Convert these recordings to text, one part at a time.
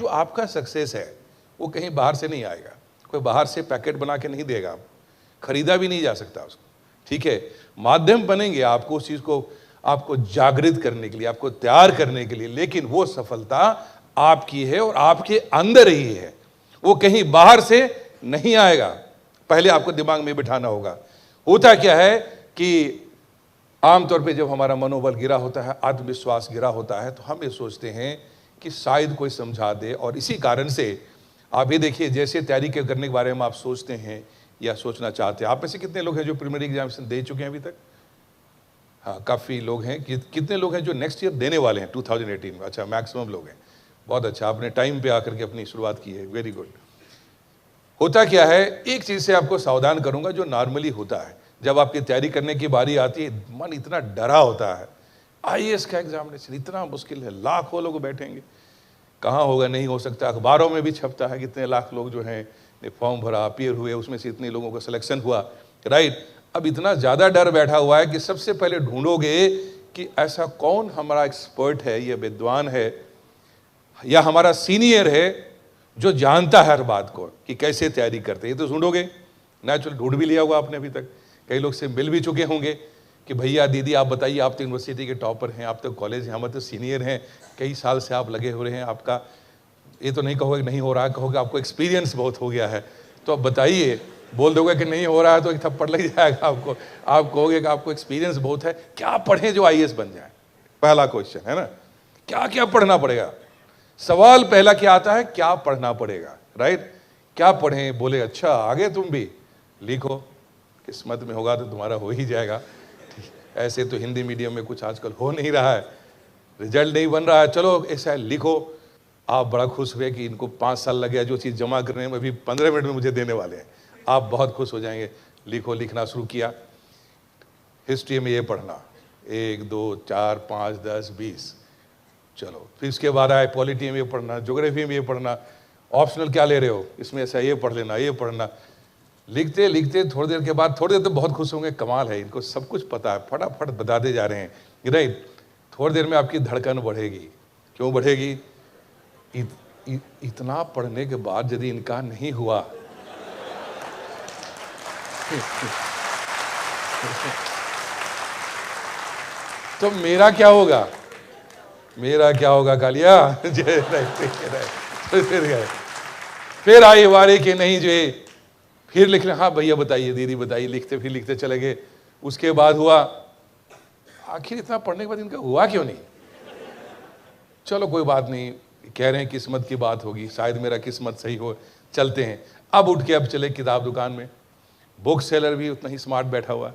जो आपका सक्सेस है वो कहीं बाहर से नहीं आएगा, कोई बाहर से पैकेट बना के नहीं देगा, आप खरीदा भी नहीं जा सकता उसको, ठीक है। माध्यम बनेंगे आपको उस चीज को आपको जागृत करने के लिए, आपको तैयार करने के लिए, लेकिन वो सफलता आपकी है और आपके अंदर ही है, वो कहीं बाहर से नहीं आएगा। पहले आपको दिमाग में बिठाना होगा। होता क्या है कि आमतौर पे जब हमारा मनोबल गिरा होता है, आत्मविश्वास गिरा होता है, तो हम ये सोचते हैं कि शायद कोई समझा दे, और इसी कारण से आप ये देखिए, जैसे तैयारी के करने के बारे में आप सोचते हैं या सोचना चाहते हैं। आप में से कितने लोग हैं जो प्रीलिमिनरी एग्जामिनेशन दे चुके हैं अभी तक? हाँ, काफ़ी लोग हैं। कितने लोग हैं जो नेक्स्ट ईयर देने वाले हैं 2018 में? अच्छा, मैक्सिमम लोग हैं। बहुत अच्छा, आपने टाइम पे आकर के अपनी शुरुआत की है, वेरी गुड। होता क्या है, एक चीज़ से आपको सावधान करूंगा जो नॉर्मली होता है, जब आपकी तैयारी करने की बारी आती है, मन इतना डरा होता है। आईएएस का एग्जामिनेशन इतना मुश्किल है, लाखों लोग बैठेंगे, कहाँ होगा, नहीं हो सकता। अखबारों में भी छपता है कितने लाख लोग जो हैं ने फॉर्म भरा, अपीयर हुए, उसमें से इतने लोगों का सिलेक्शन हुआ, राइट। अब इतना ज़्यादा डर बैठा हुआ है कि सबसे पहले ढूंढोगे कि ऐसा कौन हमारा एक्सपर्ट है, ये विद्वान है या हमारा सीनियर है जो जानता है हर बात को कि कैसे तैयारी करते हैं। ये तो ढूंढोगे, नेचुरल ढूंढ भी लिया होगा आपने अभी तक, कई लोग से मिल भी चुके होंगे कि भैया दीदी आप बताइए, आप तो यूनिवर्सिटी के टॉपर हैं, आप तो कॉलेज हैं, हम तो सीनियर हैं, कई साल से आप लगे हुए हैं, आपका ये तो नहीं कहोगे नहीं हो रहा है, कहोगे आपको एक्सपीरियंस बहुत हो गया है, तो अब बताइए। बोल दोगे कि नहीं हो रहा है तो एक थप्पड़ लग जाएगा आपको, आप कहोगे कि आपको एक्सपीरियंस बहुत है, क्या पढ़ें जो आईएएस बन जाए? पहला क्वेश्चन है ना, क्या क्या पढ़ना पड़ेगा? सवाल पहला क्या आता है, क्या पढ़ना पड़ेगा, राइट। क्या पढ़ें? बोले अच्छा आगे तुम भी लिखो, किस्मत में होगा तो तुम्हारा हो ही जाएगा। ऐसे तो हिंदी मीडियम में कुछ आजकल हो नहीं रहा है, रिजल्ट नहीं बन रहा है, चलो ऐसा लिखो। आप बड़ा खुश हुए कि इनको 5 साल लग गया जो चीज़ जमा करने में, अभी 15 मिनट में मुझे देने वाले हैं, आप बहुत खुश हो जाएंगे। लिखो, लिखना शुरू किया। हिस्ट्री में ये पढ़ना, 1 2 4 5 10 20, चलो। फिर इसके बाद आए पॉलिटी में ये पढ़ना, ज्योग्राफी में ये पढ़ना, ऑप्शनल क्या ले रहे हो इसमें, ऐसा ये पढ़ लेना, ये पढ़ना। लिखते लिखते थोड़ी देर के बाद, थोड़ी देर तो बहुत खुश होंगे, कमाल है इनको सब कुछ पता है, फटाफट बताते जा रहे हैं, राइट। थोड़ी देर में आपकी धड़कन बढ़ेगी। क्यों बढ़ेगी? इतना पढ़ने के बाद यदि इनका नहीं हुआ तो मेरा क्या होगा? मेरा क्या होगा कालिया? फिर आई बारी कि नहीं जो है, फिर लिख रहे, हाँ भैया बताइए, दीदी बताइए, लिखते फिर लिखते चले गए। उसके बाद हुआ, आखिर इतना पढ़ने के बाद इनका हुआ क्यों नहीं? चलो कोई बात नहीं, कह रहे हैं किस्मत की बात होगी, शायद मेरा किस्मत सही हो, चलते हैं। अब उठ के अब चले किताब दुकान में, बुक सेलर भी उतना ही स्मार्ट बैठा हुआ है।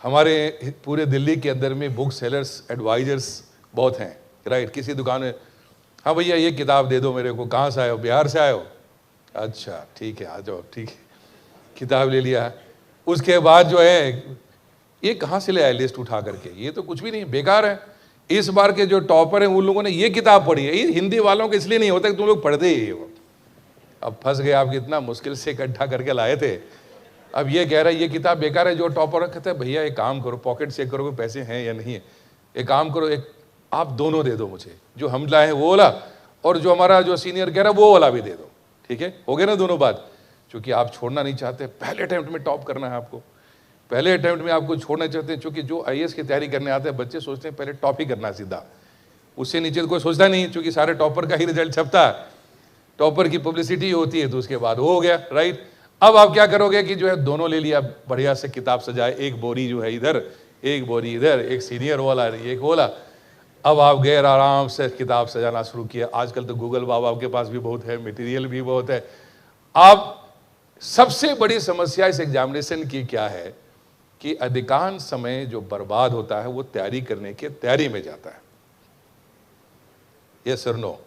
हमारे पूरे दिल्ली के अंदर में बुक सेलर्स एडवाइजर्स बहुत हैं, राइट। किसी दुकान में, हाँ भैया ये किताब दे दो मेरे को, कहाँ से आए हो? बिहार से आए हो? अच्छा ठीक है, आ जाओ, ठीक है, किताब ले लिया। उसके बाद जो है, ये कहाँ से ले आए लिस्ट उठा करके? ये तो कुछ भी नहीं, बेकार है। इस बार के जो टॉपर हैं उन लोगों ने ये किताब पढ़ी है। ये हिंदी वालों के इसलिए नहीं होता कि तुम लोग पढ़ते ही हो। अब फंस गए, आप कितना मुश्किल से इकट्ठा करके लाए थे, अब ये कह रहा है ये किताब बेकार है। जो टॉपर कहते हैं भैया एक काम करो, पॉकेट चेक करो पैसे हैं या नहीं है, एक काम करो, एक आप दोनों दे दो मुझे, जो हम लाए हैं वो वाला, और जो हमारा जो सीनियर कह रहा है वो वाला भी दे दो, ठीक है, हो गया ना दोनों बात। क्योंकि आप छोड़ना नहीं चाहते, पहले अटेम्प्ट में टॉप करना है आपको, पहले अटेम्प्ट में आपको छोड़ना चाहते हैं। क्योंकि जो आईएएस की तैयारी करने आते हैं बच्चे सोचते हैं पहले टॉप ही करना है सीधा, उससे नीचे तो कोई सोचता नहीं, क्योंकि सारे टॉपर का ही रिजल्ट छपता है, टॉपर की पब्लिसिटी होती है, तो उसके बाद हो गया, राइट। अब आप क्या करोगे कि जो है दोनों ले लिया, बढ़िया से किताब सजाए, एक बोरी जो है इधर, एक बोरी इधर, एक सीनियर वाला एक वाला। अब आप गए आराम से किताब सजाना शुरू किया। आजकल तो गूगल बाबा के पास भी बहुत है, मटेरियल भी बहुत है। अब सबसे बड़ी समस्या इस एग्जामिनेशन की क्या है कि अधिकांश समय जो बर्बाद होता है वो तैयारी करने की तैयारी में जाता है। यस और नो?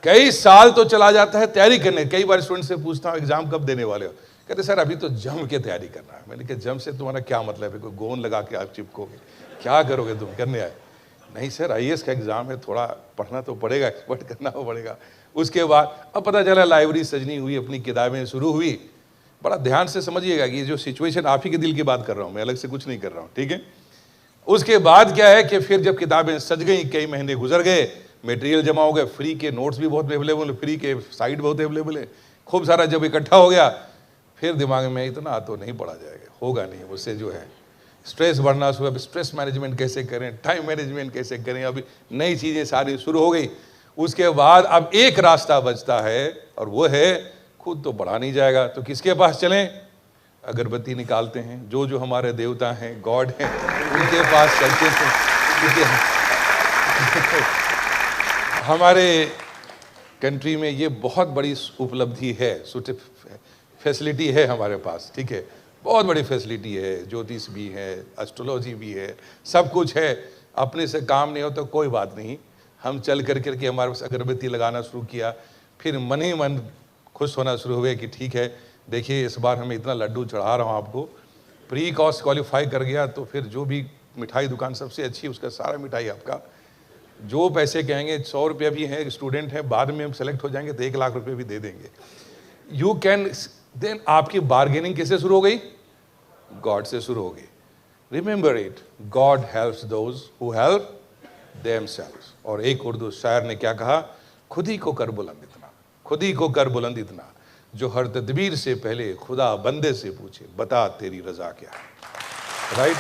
कई साल तो चला जाता है तैयारी करने। कई बार स्टूडेंट से पूछता हूं एग्जाम कब देने वाले हो, कहते सर अभी तो जम के तैयारी करना है। मैंने कहा जम से तुम्हारा क्या मतलब है? कोई गोंद लगा के आप चिपकोगे, क्या करोगे तुम करने आए? नहीं सर आईएएस का एग्जाम है, थोड़ा पढ़ना तो पड़ेगा, एक्सपर्ट करना तो पड़ेगा। उसके बाद अब पता चला लाइब्रेरी सजनी हुई, अपनी किताबें शुरू हुई। बड़ा ध्यान से समझिएगा कि ये जो सिचुएशन आप ही के दिल की बात कर रहा हूँ मैं, अलग से कुछ नहीं कर रहा हूँ, ठीक है। उसके बाद क्या है कि फिर जब किताबें सज गई, कई महीने गुजर गए, मटेरियल जमा हो गया, फ्री के नोट्स भी बहुत अवेलेबल है, फ्री के साइट बहुत अवेलेबल है, खूब सारा जब इकट्ठा हो गया फिर दिमाग में इतना तो नहीं पढ़ा जाएगा, होगा नहीं, उससे जो है स्ट्रेस बढ़ना शुरू। अब स्ट्रेस मैनेजमेंट कैसे करें, टाइम मैनेजमेंट कैसे करें, अभी नई चीज़ें सारी शुरू हो गई। उसके बाद अब एक रास्ता बचता है और वो है खुद तो पढ़ा नहीं जाएगा तो किसके पास चलें? अगरबत्ती निकालते हैं, जो जो हमारे देवता हैं, गॉड हैं, उनके पास चलते थे, क्योंकि हमारे कंट्री में ये बहुत बड़ी उपलब्धि है, फैसिलिटी है हमारे पास, ठीक है, बहुत बड़ी फैसिलिटी है, ज्योतिष भी है, एस्ट्रोलॉजी भी है, सब कुछ है। अपने से काम नहीं हो तो कोई बात नहीं, हम चल कर करके हमारे पास अगरबत्ती लगाना शुरू किया, फिर मन ही मन खुश होना शुरू हुए कि ठीक है, देखिए इस बार हमें इतना लड्डू चढ़ा रहा हूँ आपको, प्री कॉस्ट क्वालिफाई कर गया तो फिर जो भी मिठाई दुकान सबसे अच्छी उसका सारा मिठाई आपका, जो पैसे कहेंगे, 100 रुपये भी है, स्टूडेंट है, बाद में हम सेलेक्ट हो जाएंगे तो 1 लाख रुपये भी दे देंगे। यू कैन देन आपकी बार्गेनिंग किससे शुरू हो गई? गॉड से शुरू हो गई। Remember it, God helps those who help themselves. और एक उर्दू शायर ने क्या कहा? खुद ही को कर बुलंद इतना, खुद ही को कर बुलंद इतना, जो हर तदबीर से पहले खुदा बंदे से पूछे, बता तेरी रजा क्या है। राइट?